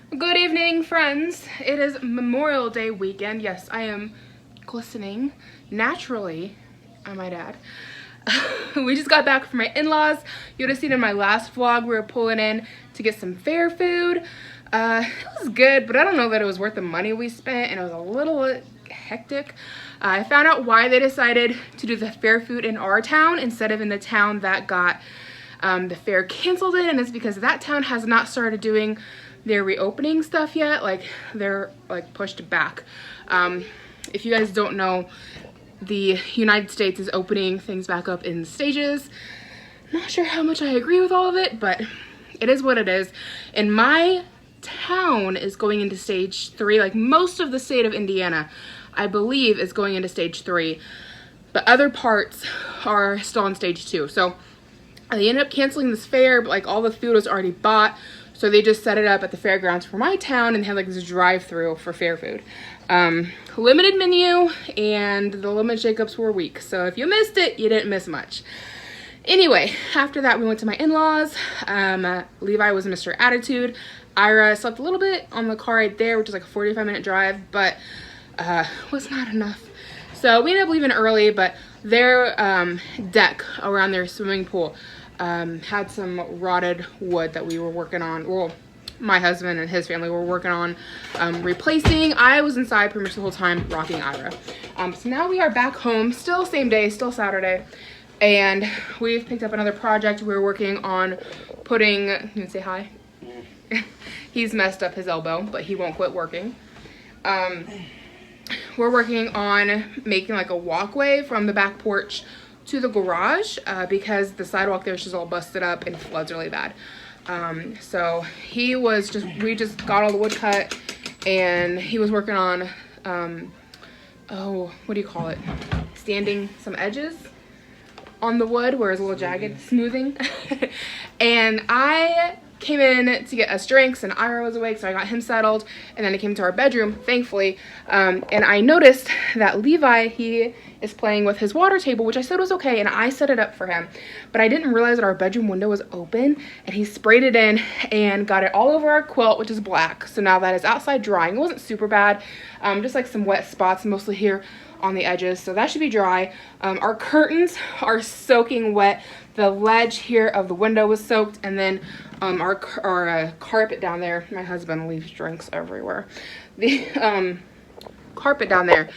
Good evening, friends. It is Memorial Day weekend. Yes, I am glistening naturally, I might add. We just got back from my in-laws. You would have seen in my last vlog we were pulling in to get some fair food. It was good, but I don't know that it was worth the money we spent, and it was a little hectic. I found out why they decided to do the fair food in our town instead of in the town that got the fair canceled in, and it's because that town has not started doing their reopening stuff yet. Like, they're like pushed back. If you guys don't know, the United States is opening things back up in stages. Not sure how much I agree with all of it, but it is what it is. And my town is going into stage 3. Like, most of the state of Indiana, I believe, is going into stage 3, but other parts are still on stage 2. So they ended up canceling this fair, but like all the food was already bought. So they just set it up at the fairgrounds for my town and had like this drive-through for fair food. Limited menu, and the lemon shakeups were weak. So if you missed it, you didn't miss much. Anyway, after that, we went to my in-laws. Levi was Mr. Attitude. Ira slept a little bit on the car right there, which is like a 45-minute drive, but was not enough. So we ended up leaving early, but their deck around their swimming pool had some rotted wood that we were working on. Well, my husband and his family were working on replacing. I was inside pretty much the whole time rocking Ira. So now we are back home, still same day, still Saturday, and we've picked up another project. We're working on putting, you can say hi? He's messed up his elbow, but he won't quit working. We're working on making like a walkway from the back porch to the garage because the sidewalk there is just all busted up and floods really bad. So we just got all the wood cut, and he was working on, what do you call it? Sanding some edges on the wood where it's a little jagged, smoothing. And I came in to get us drinks, and Ira was awake, so I got him settled, and then I came to our bedroom, thankfully, and I noticed that Levi, he is playing with his water table, which I said was okay, and I set it up for him, but I didn't realize that our bedroom window was open, and he sprayed it in and got it all over our quilt, which is black. So now that is outside drying. It wasn't super bad, just like some wet spots, mostly here on the edges, so that should be dry. Our curtains are soaking wet. The ledge here of the window was soaked, and then our carpet down there, my husband leaves drinks everywhere. The carpet down there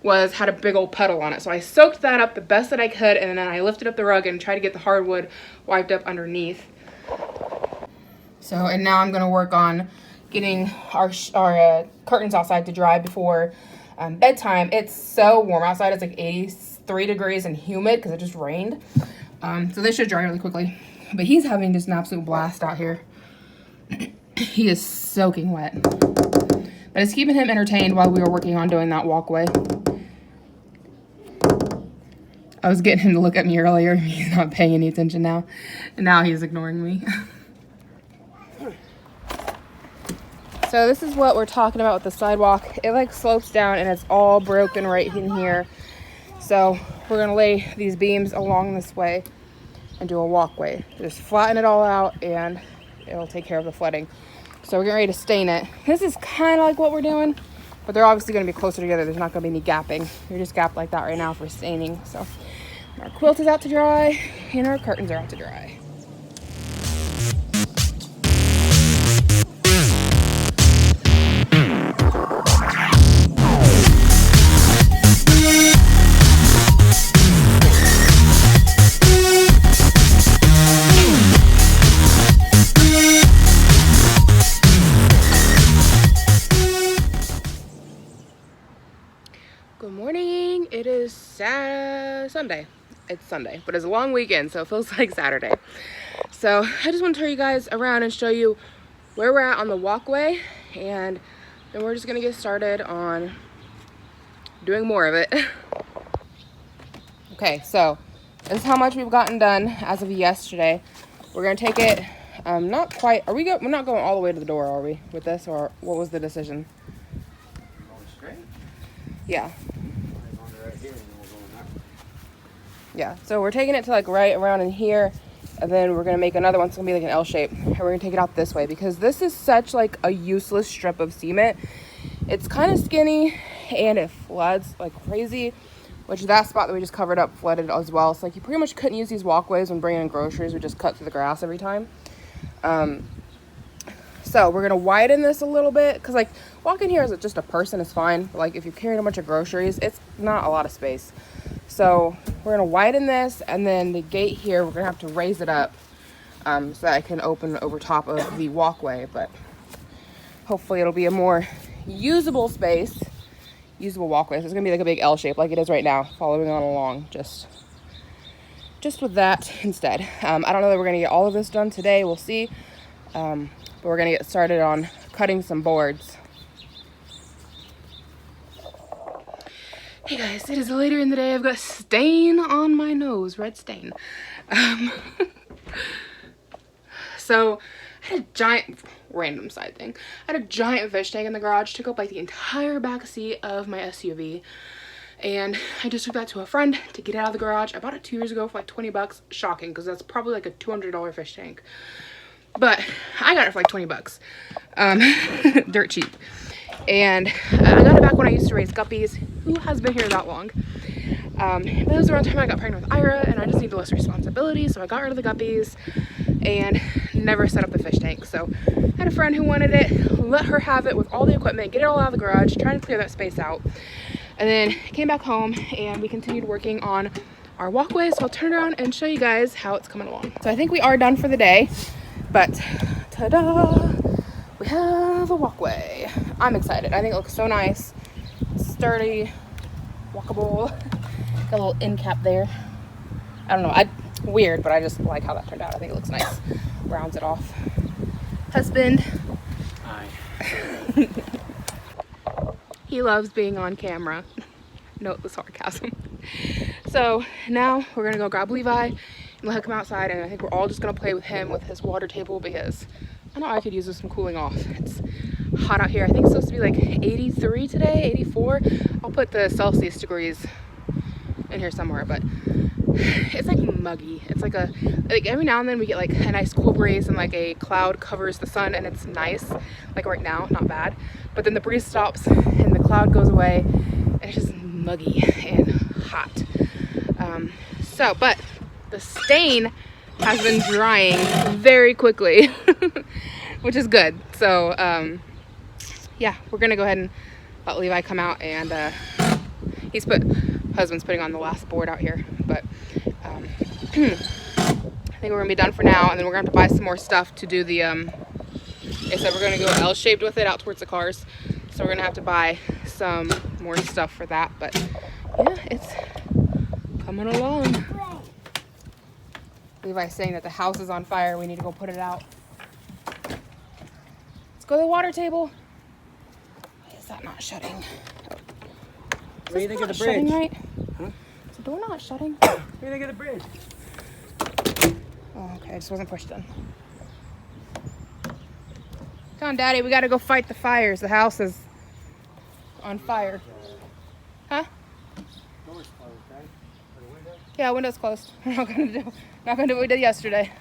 had a big old puddle on it, so I soaked that up the best that I could, and then I lifted up the rug and tried to get the hardwood wiped up underneath. So, and now I'm gonna work on getting our curtains outside to dry before bedtime. It's so warm outside. It's like 83 degrees and humid because it just rained. So they should dry really quickly. But he's having just an absolute blast out here. He is soaking wet. But it's keeping him entertained while we were working on doing that walkway. I was getting him to look at me earlier. He's not paying any attention now. And now he's ignoring me. So this is what we're talking about with the sidewalk. It like slopes down and it's all broken right in here. So we're gonna lay these beams along this way and do a walkway. Just flatten it all out and it'll take care of the flooding. So we're getting ready to stain it. This is kind of like what we're doing, but they're obviously gonna be closer together. There's not gonna be any gapping. You're just gapped like that right now for staining. So our quilt is out to dry and our curtains are out to dry. Good morning. It is Sunday. It's Sunday, but it's a long weekend, so it feels like Saturday. So I just want to turn you guys around and show you where we're at on the walkway, and then we're just gonna get started on doing more of it. Okay, so this is how much we've gotten done as of yesterday. We're gonna take it, not quite, we're not going all the way to the door, are we, with this, or what was the decision? Going straight? Yeah. Right here, and then we're going up. Yeah, so we're taking it to like right around in here, And then we're gonna make another one. It's gonna be like an L shape. And we're gonna take it out this way because this is such like a useless strip of cement. It's kind of skinny and it floods like crazy, which that spot that we just covered up flooded as well. So like you pretty much couldn't use these walkways when bringing in groceries. We just cut through the grass every time. So we're gonna widen this a little bit because like walking here as just a person is fine. But, like if you're carrying a bunch of groceries, it's not a lot of space. So we're gonna widen this, and then the gate here, we're gonna have to raise it up so that I can open over top of the walkway. But hopefully it'll be a more usable space, usable walkway. So it's gonna be like a big L shape like it is right now, following on along, just with that instead. I don't know that we're gonna get all of this done today, we'll see. But we're gonna get started on cutting some boards. Hey guys, it is later in the day. I've got a stain on my nose, red stain. So I had a giant, random side thing. I had a giant fish tank in the garage, took up like the entire back seat of my SUV. And I just took that to a friend to get it out of the garage. I bought it 2 years ago for like 20 bucks. Shocking, because that's probably like a $200 fish tank. But I got it for like 20 bucks. Dirt cheap. And I got it back when I used to raise guppies. Who has been here that long? But it was around the time I got pregnant with Ira, and I just needed less responsibility, so I got rid of the guppies and never set up the fish tank. So I had a friend who wanted it, let her have it with all the equipment, get it all out of the garage, trying to clear that space out. And then came back home and we continued working on our walkway. So I'll turn around and show you guys how it's coming along. So I think we are done for the day, but ta-da! We have a walkway. I'm excited. I think it looks so nice. Sturdy, walkable. Got a little end cap there. I don't know. Weird, but I just like how that turned out. I think it looks nice. Rounds it off. Husband. Hi. He loves being on camera. Note the sarcasm. So now we're gonna go grab Levi and let him come outside, and I think we're all just gonna play with him with his water table because I know I could use with some cooling off. It's hot out here. I think it's supposed to be like 83 today, 84. I'll put the Celsius degrees in here somewhere, but it's like muggy. It's like every now and then we get like a nice cool breeze and like a cloud covers the sun and it's nice. Like right now, not bad. But then the breeze stops and the cloud goes away and it's just muggy and hot. But the stain has been drying very quickly, which is good. So yeah, we're gonna go ahead and let Levi come out, and husband's putting on the last board out here, but I think we're gonna be done for now, and then we're gonna have to buy some more stuff to do the they said we're gonna go L-shaped with it out towards the cars, so we're gonna have to buy some more stuff for that. But yeah, it's coming along. Levi's saying that the house is on fire. We need to go put it out. Let's go to the water table. Why is that not shutting? What do you think of the bridge? Shutting right? Huh? Is the door not shutting? What do you think of the bridge? Oh, okay. I just wasn't pushed in. Come on, Daddy. We got to go fight the fires. The house is on fire. Huh? Door's closed, right? For the window? Yeah, window's closed. We're not gonna do what we did yesterday.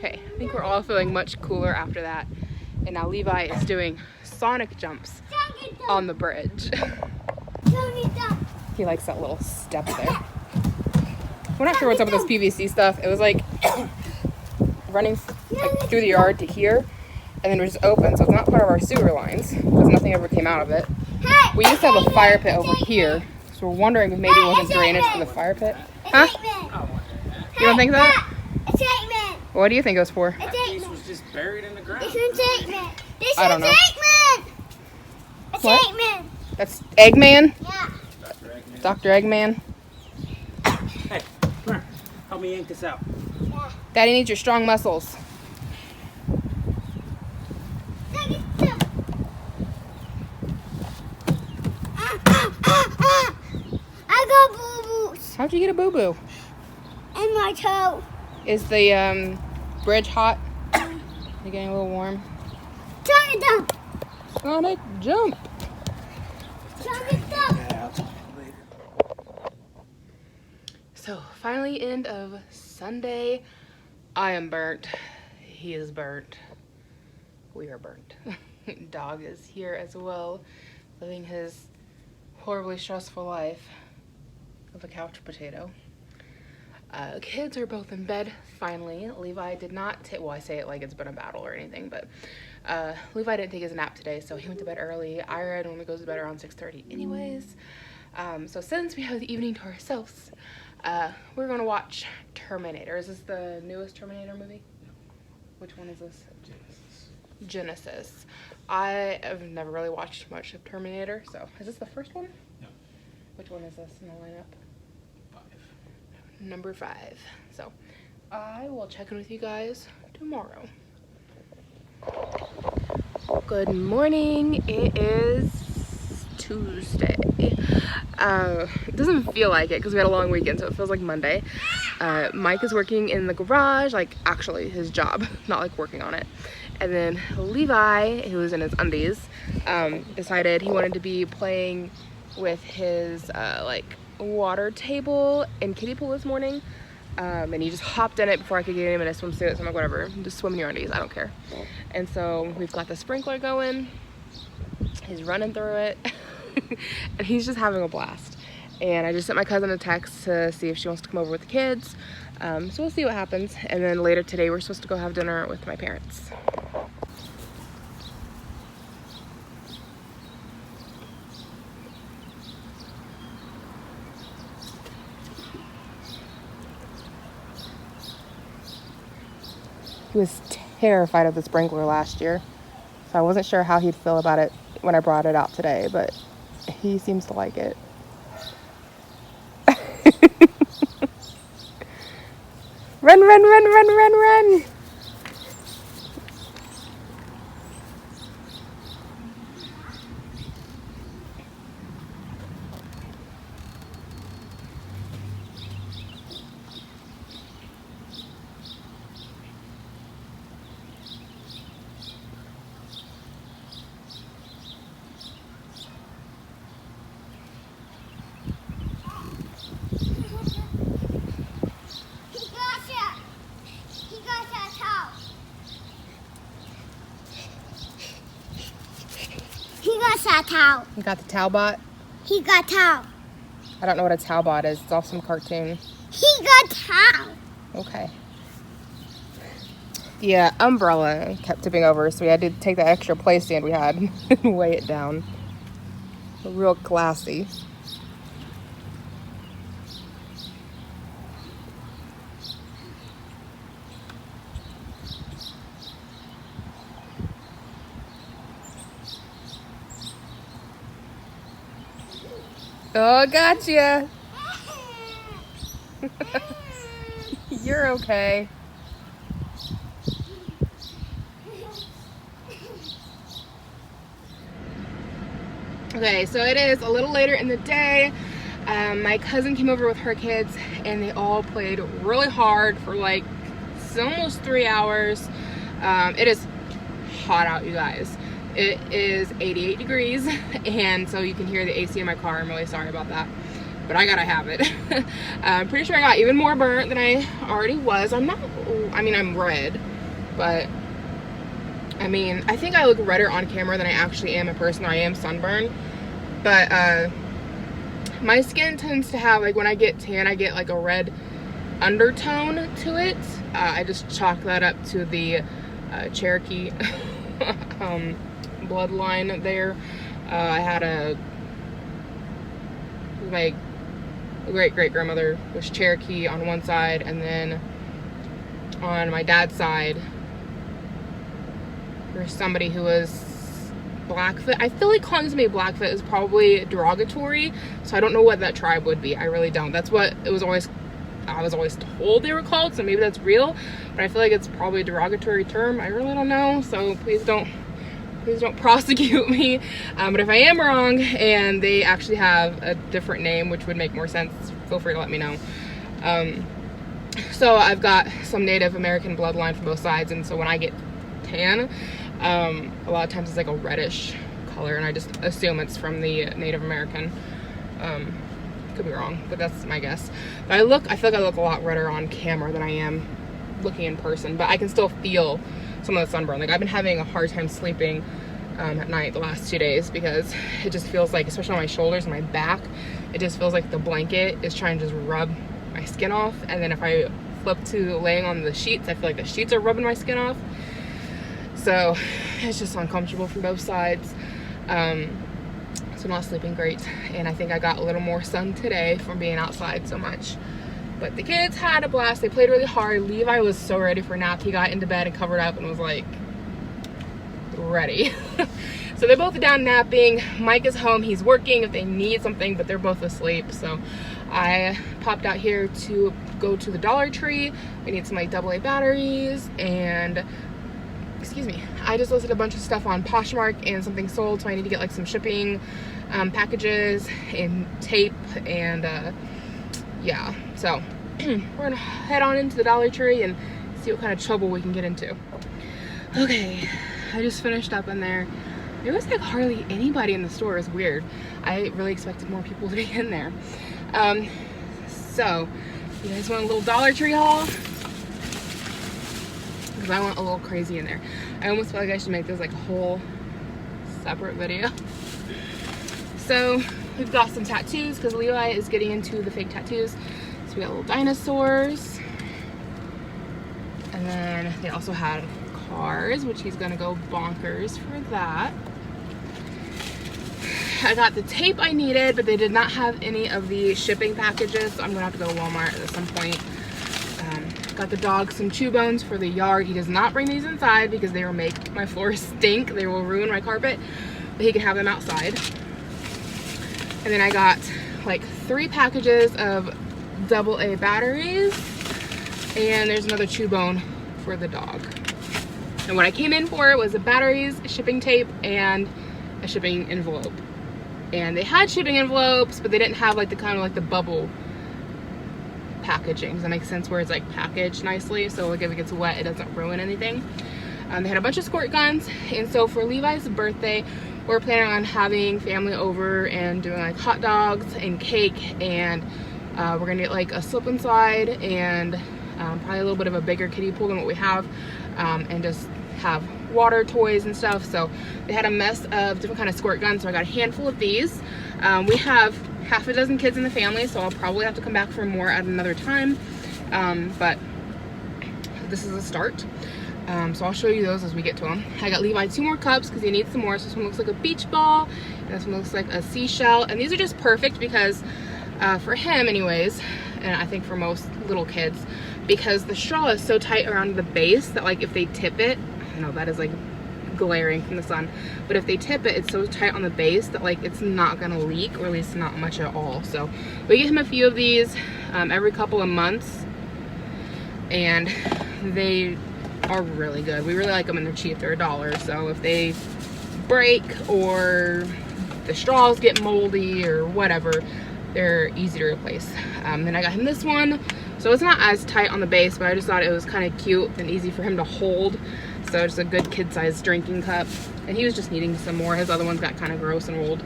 I think we're all feeling much cooler after that. And now Levi is doing sonic jumps on the bridge. He likes that little step there. We're not sure what's up with this PVC stuff. It was like running like through the yard to here, and then it was just open, so it's not part of our sewer lines because nothing ever came out of it. We used to have a fire pit over here, so we're wondering if maybe it wasn't drainage for the fire pit. Huh? You don't think that? What do you think it was for? That piece was just buried in the ground. I don't know. What? That's Eggman? Yeah. Dr. Eggman. Hey, come here. Help me yank this out. Daddy needs your strong muscles. I got boo-boos How'd you get a boo-boo? in my toe. Is the bridge hot? You getting a little warm? Turn it down. Sonic jump. Turn it down. Yeah, I'll tell you later. So finally end of Sunday. I am burnt. He is burnt. We are burnt. Dog is here as well, living his horribly stressful life of a couch potato. Kids are both in bed finally. Levi did not take, well, I say it like it's been a battle or anything, but Levi didn't take his nap today, so he went to bed early. Ira normally goes to bed around 6:30 anyways. So since we have the evening to ourselves, we're gonna watch Terminator. Is this the newest Terminator movie? Which one is this? Genesis. I have never really watched much of Terminator, so is this the first one? No. Which one is this in the lineup? 5. Number 5. So I will check in with you guys tomorrow. Good morning. It is Tuesday. It doesn't feel like it because we had a long weekend, so it feels like Monday. Mike is working in the garage, like actually his job, not like working on it. And then Levi, who was in his undies, decided he wanted to be playing with his like water table and kiddie pool this morning. And he just hopped in it before I could get him in a swimsuit. So I'm like, whatever, just swim in your undies, I don't care. And so we've got the sprinkler going. He's running through it. And he's just having a blast. And I just sent my cousin a text to see if she wants to come over with the kids. So we'll see what happens. And then later today, we're supposed to go have dinner with my parents. He was terrified of the sprinkler last year, so I wasn't sure how he'd feel about it when I brought it out today, but he seems to like it. Run, run, run, run, run, run! Towel. You got the Talbot? He got towel. I don't know what a Talbot is. It's off some cartoon. He got towel. Okay. The umbrella kept tipping over, so we had to take that extra play stand we had and weigh it down. Real classy. Oh, gotcha. You're okay. Okay, so it is a little later in the day. My cousin came over with her kids and they all played really hard for like almost 3 hours. It is hot out, you guys. It is 88 degrees, and so you can hear the AC in my car. I'm really sorry about that, but I gotta have it. I'm pretty sure I got even more burnt than I already was. I'm red, but I mean, I think I look redder on camera than I actually am in person. I am sunburned, but my skin tends to have, like, when I get tan, I get like a red undertone to it. I just chalk that up to the Cherokee bloodline there. I had my great-great-grandmother was Cherokee on one side, and then on my dad's side there's somebody who was Blackfoot. I feel like calling somebody Blackfoot is probably derogatory, so I don't know what that tribe would be. I really don't. That's what I was always told they were called, so maybe that's real, but I feel like it's probably a derogatory term. I really don't know, so please don't prosecute me. But if I am wrong and they actually have a different name which would make more sense, feel free to let me know. So I've got some Native American bloodline from both sides, and so when I get tan, a lot of times it's like a reddish color, and I just assume it's from the Native American. Could be wrong, but that's my guess. But I feel like I look a lot redder on camera than I am looking in person, but I can still feel some of the sunburn. Like, I've been having a hard time sleeping at night the last 2 days because it just feels like, especially on my shoulders and my back, it just feels like the blanket is trying to just rub my skin off, and then if I flip to laying on the sheets, I feel like the sheets are rubbing my skin off. So it's just uncomfortable from both sides. So I'm not sleeping great, and I think I got a little more sun today from being outside so much. But the kids had a blast. They played really hard. Levi was so ready for a nap. He got into bed and covered up and was like ready. So they're both down napping. Mike is home. He's working if they need something, but they're both asleep. So I popped out here to go to the Dollar Tree. We need some like AA batteries, and excuse me, I just listed a bunch of stuff on Poshmark and something sold, so I need to get like some shipping packages and tape, and yeah, so we're gonna head on into the Dollar Tree and see what kind of trouble we can get into. Okay, I just finished up in there. There was like hardly anybody in the store. It was weird. I really expected more people to be in there. So you guys want a little Dollar Tree haul? Because I went a little crazy in there. I almost feel like I should make this like a whole separate video. So we've got some tattoos because Levi is getting into the fake tattoos. So we got little dinosaurs, and then they also had cars, which he's gonna go bonkers for that. I got the tape I needed, but they did not have any of the shipping packages, so I'm gonna have to go to Walmart at some point. Got the dog some chew bones for the yard. He does not bring these inside because they will make my floor stink. They will ruin my carpet, but he can have them outside. And then I got like 3 packages of AA batteries, and there's another chew bone for the dog. And what I came in for was the batteries, shipping tape, and a shipping envelope. And they had shipping envelopes, but they didn't have like the kind of like the bubble packaging. Does that make sense? Where it's like packaged nicely, so like if it gets wet, it doesn't ruin anything. They had a bunch of squirt guns, and so for Levi's birthday, we're planning on having family over and doing like hot dogs and cake, and we're gonna get like a slip and slide and probably a little bit of a bigger kiddie pool than what we have, and just have water toys and stuff. So they had a mess of different kind of squirt guns, so I got a handful of these. We have half a dozen kids in the family, so I'll probably have to come back for more at another time, but this is a start. So I'll show you those as we get to them. I got Levi 2 more cups because he needs some more. So this one looks like a beach ball, and this one looks like a seashell, and these are just perfect because for him anyways, and I think for most little kids, because the straw is so tight around the base that like if they tip it, I know that is like glaring from the sun, but if they tip it, it's so tight on the base that like it's not gonna leak, or at least not much at all. So we get him a few of these every couple of months, and they are really good. We really like them, and they're cheap. They're $1. So if they break or the straws get moldy or whatever, they're easy to replace. Then I got him this one. So it's not as tight on the base, but I just thought it was kind of cute and easy for him to hold. So just a good kid-sized drinking cup. And he was just needing some more. His other ones got kind of gross and old.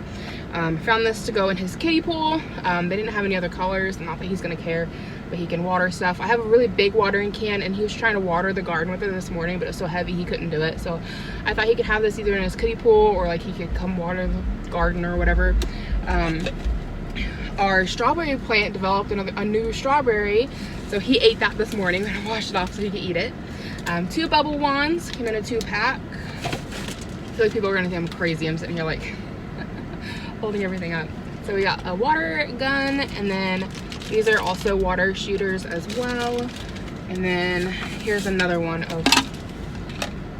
Found this to go in his kiddie pool. They didn't have any other colors, not that he's gonna care, but he can water stuff. I have a really big watering can, and he was trying to water the garden with it this morning, but it was so heavy he couldn't do it. So I thought he could have this either in his kiddie pool, or like he could come water the garden or whatever. Our strawberry plant developed a new strawberry, so he ate that this morning. I'm gonna wash it off so he can eat it. 2 bubble wands came in a 2-pack. I feel like people are gonna think I'm crazy. I'm sitting here like holding everything up. So we got a water gun, and then these are also water shooters as well. And then here's another one of,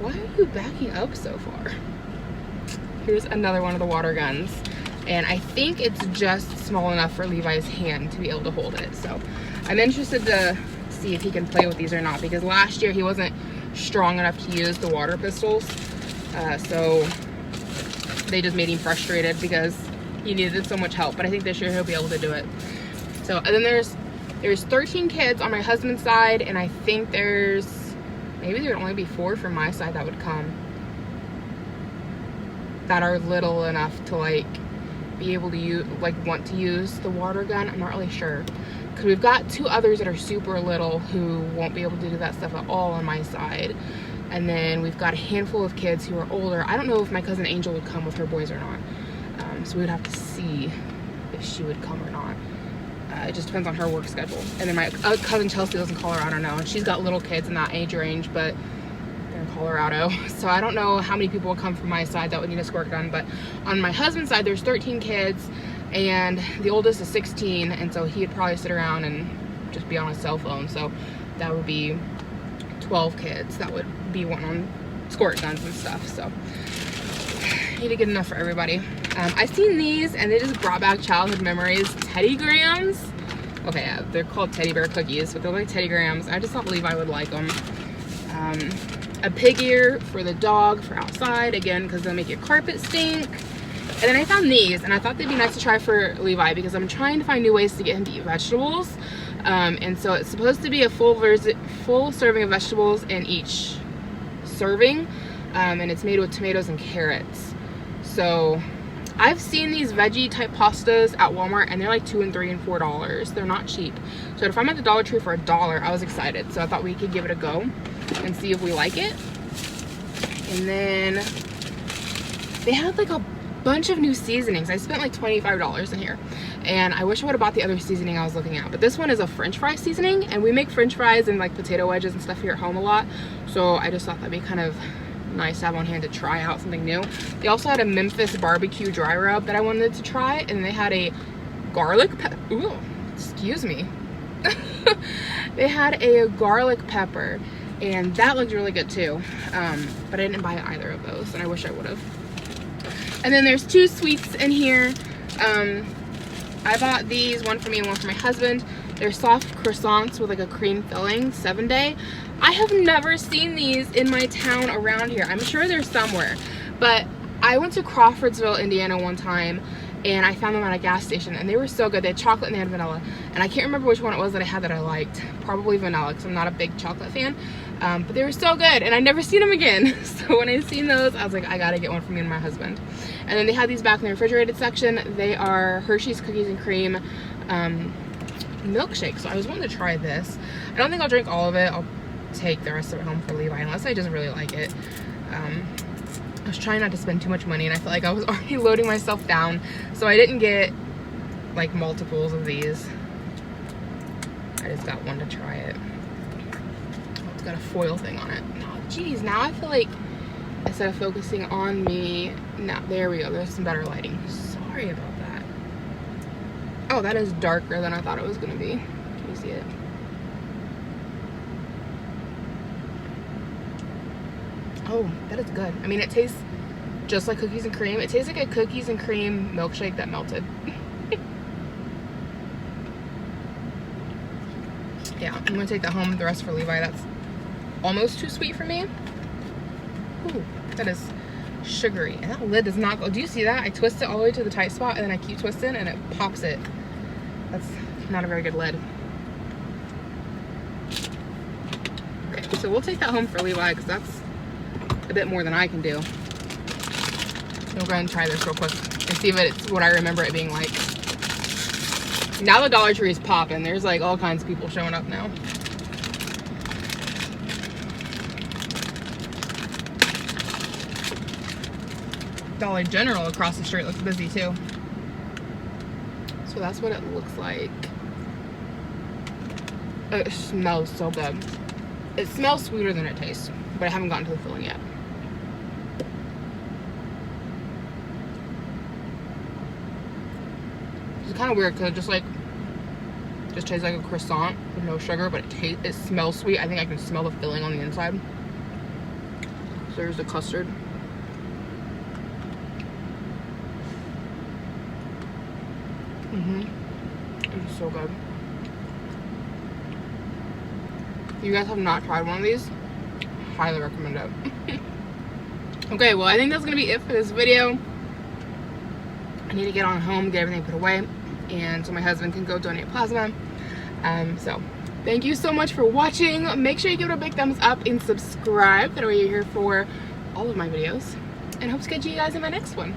why are you backing up so far? Here's another one of the water guns. And I think it's just small enough for Levi's hand to be able to hold it. So I'm interested to see if he can play with these or not, because last year he wasn't strong enough to use the water pistols. So they just made him frustrated because he needed so much help. But I think this year he'll be able to do it. So, and then there's 13 kids on my husband's side, and I think maybe there would only be 4 from my side that would come, that are little enough to like be able to use, like want to use the water gun. I'm not really sure, because we've got 2 others that are super little who won't be able to do that stuff at all on my side. And then we've got a handful of kids who are older. I don't know if my cousin Angel would come with her boys or not. So we'd have to see if she would come or not. It just depends on her work schedule. And then my cousin Chelsea lives in Colorado now, and she's got little kids in that age range, but they're in Colorado. So I don't know how many people will come from my side that would need a squirt gun. But on my husband's side, there's 13 kids, and the oldest is 16, and so he'd probably sit around and just be on his cell phone. So that would be 12 kids that would be wanting on squirt guns and stuff. So I need to get enough for everybody. I seen these, and they just brought back childhood memories. Teddy Grahams. Okay, yeah, they're called teddy bear cookies, but they're like Teddy Grahams. I just thought Levi would like them. A pig ear for the dog for outside, again, because they'll make your carpet stink. And then I found these, and I thought they'd be nice to try for Levi, because I'm trying to find new ways to get him to eat vegetables. And so it's supposed to be a full serving of vegetables in each serving, and it's made with tomatoes and carrots. So I've seen these veggie type pastas at Walmart, and they're like $2 and $3 and $4. They're not cheap. So if I'm at the Dollar Tree for $1, I was excited. So I thought we could give it a go and see if we like it. And then they had like a bunch of new seasonings. I spent like $25 in here, and I wish I would have bought the other seasoning I was looking at. But this one is a French fry seasoning, and we make French fries and like potato wedges and stuff here at home a lot. So I just thought that'd be kind of nice to have on hand to try out something new. They also had a Memphis barbecue dry rub that I wanted to try, and they had a garlic ooh, excuse me. They had a garlic pepper, and that looked really good too. But I didn't buy either of those, and I wish I would have. And then there's 2 sweets in here. I bought these, one for me and one for my husband. They're soft croissants with like a cream filling, 7-day. I have never seen these in my town around here. I'm sure they're somewhere, but I went to Crawfordsville, Indiana one time, and I found them at a gas station, and they were so good. They had chocolate and they had vanilla, and I can't remember which one it was that I had that I liked. Probably vanilla, because I'm not a big chocolate fan. But they were so good, and I'd never seen them again. So when I seen those, I was like, I gotta get one for me and my husband. And then they had these back in the refrigerated section. They are Hershey's Cookies and Cream milkshake. So I was wanting to try this. I don't think I'll drink all of it. I'll take the rest of it home for Levi, unless I just really like it. I was trying not to spend too much money, and I felt like I was already loading myself down, so I didn't get like multiples of these. I just got one to try it. Oh, it's got a foil thing on it. Oh, geez, now I feel like instead of focusing on me, now there we go. There's some better lighting. Sorry about that. Oh, that is darker than I thought it was gonna be. Can you see it? Oh, that is good. I mean, it tastes just like cookies and cream. It tastes like a cookies and cream milkshake that melted. Yeah, I'm gonna take that home. The rest for Levi. That's almost too sweet for me. Ooh, that is sugary. And that lid does not go. Do you see that? I twist it all the way to the tight spot, and then I keep twisting, and it pops it. That's not a very good lid. Okay, so we'll take that home for Levi, because that's a bit more than I can do. So we'll go ahead and try this real quick. and see if it's what I remember it being like. Now the Dollar Tree is popping. There's like all kinds of people showing up now. Dollar General across the street looks busy too. So that's what it looks like. It smells so good. It smells sweeter than it tastes, but I haven't gotten to the filling yet. It's kind of weird because it just tastes like a croissant with no sugar, but it smells sweet. I think I can smell the filling on the inside. So there's the custard. It's so good. If you guys have not tried one of these, highly recommend it. Okay, well, I think that's gonna be it for this video. I need to get on home, get everything put away, and so my husband can go donate plasma. So thank you so much for watching. Make sure you give it a big thumbs up and subscribe. That way you're here for all of my videos, and hope to catch you guys in my next one.